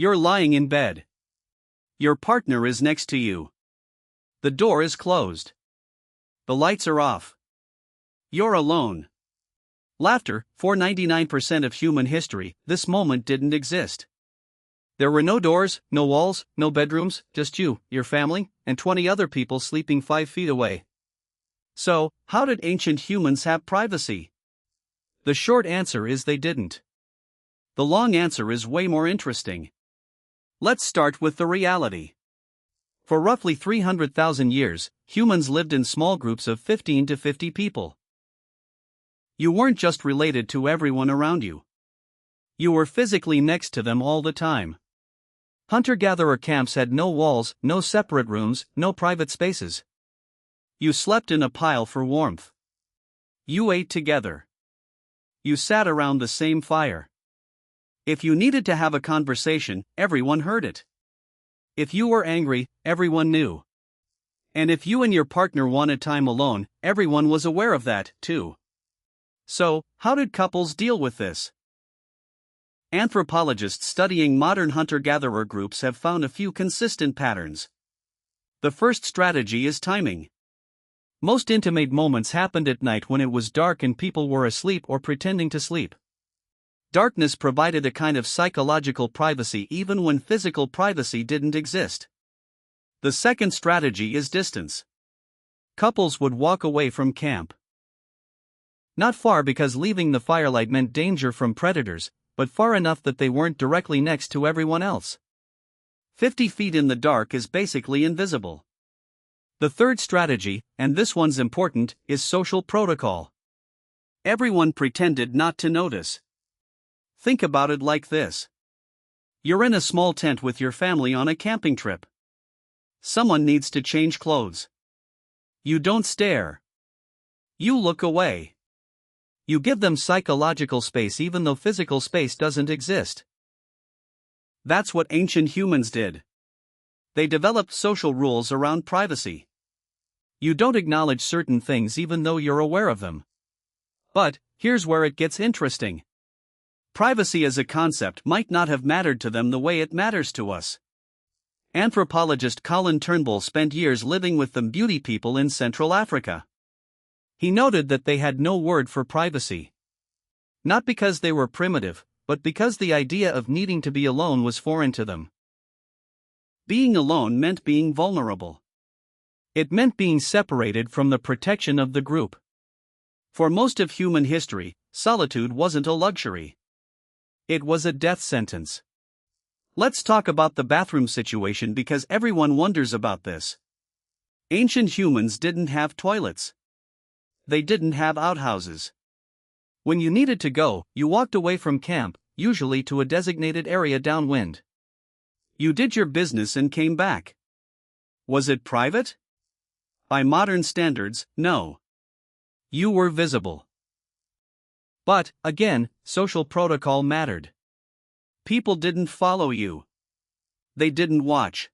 You're lying in bed. Your partner is next to you. The door is closed. The lights are off. You're alone. Laughter. For 99% of human history, this moment didn't exist. There were no doors, no walls, no bedrooms, just you, your family, and 20 other people sleeping 5 feet away. So, how did ancient humans have privacy? The short answer is they didn't. The long answer is way more interesting. Let's start with the reality. For roughly 300,000 years, humans lived in small groups of 15 to 50 people. You weren't just related to everyone around you. You were physically next to them all the time. Hunter-gatherer camps had no walls, no separate rooms, no private spaces. You slept in a pile for warmth. You ate together. You sat around the same fire. If you needed to have a conversation, everyone heard it. If you were angry, everyone knew. And if you and your partner wanted time alone, everyone was aware of that, too. So, how did couples deal with this? Anthropologists studying modern hunter-gatherer groups have found a few consistent patterns. The first strategy is timing. Most intimate moments happened at night when it was dark and people were asleep or pretending to sleep. Darkness provided a kind of psychological privacy even when physical privacy didn't exist. The second strategy is distance. Couples would walk away from camp. Not far because leaving the firelight meant danger from predators, but far enough that they weren't directly next to everyone else. 50 feet in the dark is basically invisible. The third strategy, and this one's important, is social protocol. Everyone pretended not to notice. Think about it like this. You're in a small tent with your family on a camping trip. Someone needs to change clothes. You don't stare. You look away. You give them psychological space even though physical space doesn't exist. That's what ancient humans did. They developed social rules around privacy. You don't acknowledge certain things even though you're aware of them. But, here's where it gets interesting. Privacy as a concept might not have mattered to them the way it matters to us. Anthropologist Colin Turnbull spent years living with the Mbuti people in Central Africa. He noted that they had no word for privacy. Not because they were primitive, but because the idea of needing to be alone was foreign to them. Being alone meant being vulnerable. It meant being separated from the protection of the group. For most of human history, solitude wasn't a luxury. It was a death sentence. Let's talk about the bathroom situation because everyone wonders about this. Ancient humans didn't have toilets. They didn't have outhouses. When you needed to go, you walked away from camp, usually to a designated area downwind. You did your business and came back. Was it private? By modern standards, no. You were visible. But, again, social protocol mattered. People didn't follow you. They didn't watch.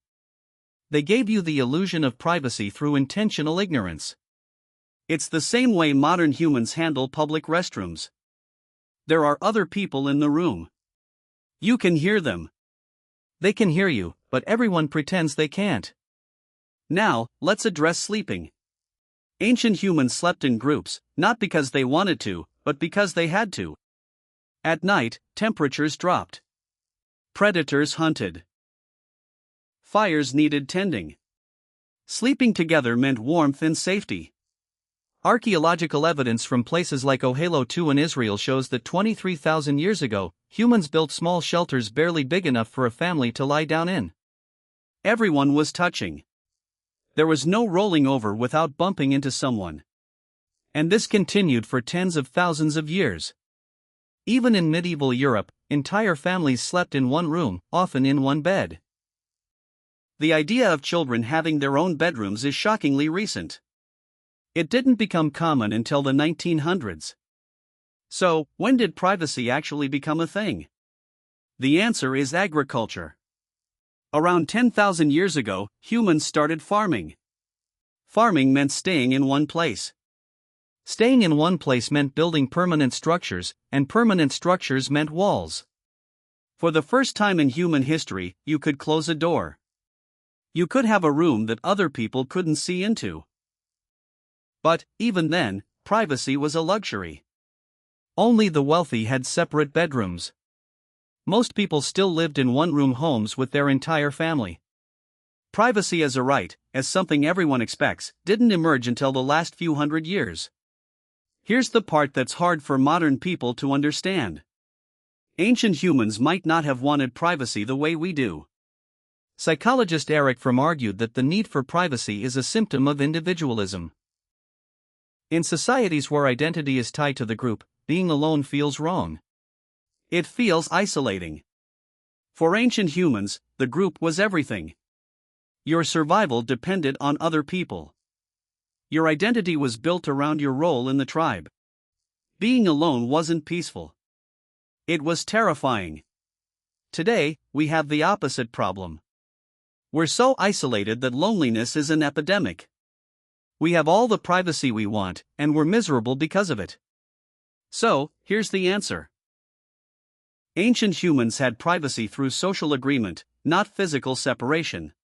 They gave you the illusion of privacy through intentional ignorance. It's the same way modern humans handle public restrooms. There are other people in the room. You can hear them. They can hear you, but everyone pretends they can't. Now, let's address sleeping. Ancient humans slept in groups, not because they wanted to, but because they had to. At night, temperatures dropped. Predators hunted. Fires needed tending. Sleeping together meant warmth and safety. Archaeological evidence from places like Ohelo II in Israel shows that 23,000 years ago, humans built small shelters barely big enough for a family to lie down in. Everyone was touching. There was no rolling over without bumping into someone. And this continued for tens of thousands of years. Even in medieval Europe, entire families slept in one room, often in one bed. The idea of children having their own bedrooms is shockingly recent. It didn't become common until the 1900s. So, when did privacy actually become a thing? The answer is agriculture. Around 10,000 years ago, humans started farming. Farming meant staying in one place. Staying in one place meant building permanent structures, and permanent structures meant walls. For the first time in human history, you could close a door. You could have a room that other people couldn't see into. But, even then, privacy was a luxury. Only the wealthy had separate bedrooms. Most people still lived in one-room homes with their entire family. Privacy as a right, as something everyone expects, didn't emerge until the last few hundred years. Here's the part that's hard for modern people to understand. Ancient humans might not have wanted privacy the way we do. Psychologist Eric Fromm argued that the need for privacy is a symptom of individualism. In societies where identity is tied to the group, being alone feels wrong. It feels isolating. For ancient humans, the group was everything. Your survival depended on other people. Your identity was built around your role in the tribe. Being alone wasn't peaceful. It was terrifying. Today, we have the opposite problem. We're so isolated that loneliness is an epidemic. We have all the privacy we want, and we're miserable because of it. So, here's the answer. Ancient humans had privacy through social agreement, not physical separation.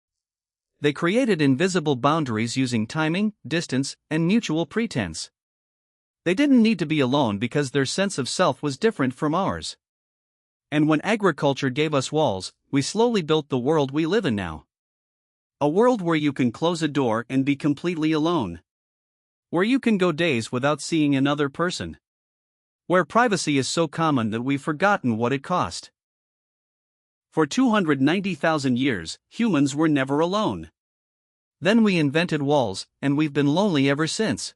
They created invisible boundaries using timing, distance, and mutual pretense. They didn't need to be alone because their sense of self was different from ours. And when agriculture gave us walls, we slowly built the world we live in now. A world where you can close a door and be completely alone. Where you can go days without seeing another person. Where privacy is so common that we've forgotten what it cost. For 290,000 years, humans were never alone. Then we invented walls, and we've been lonely ever since.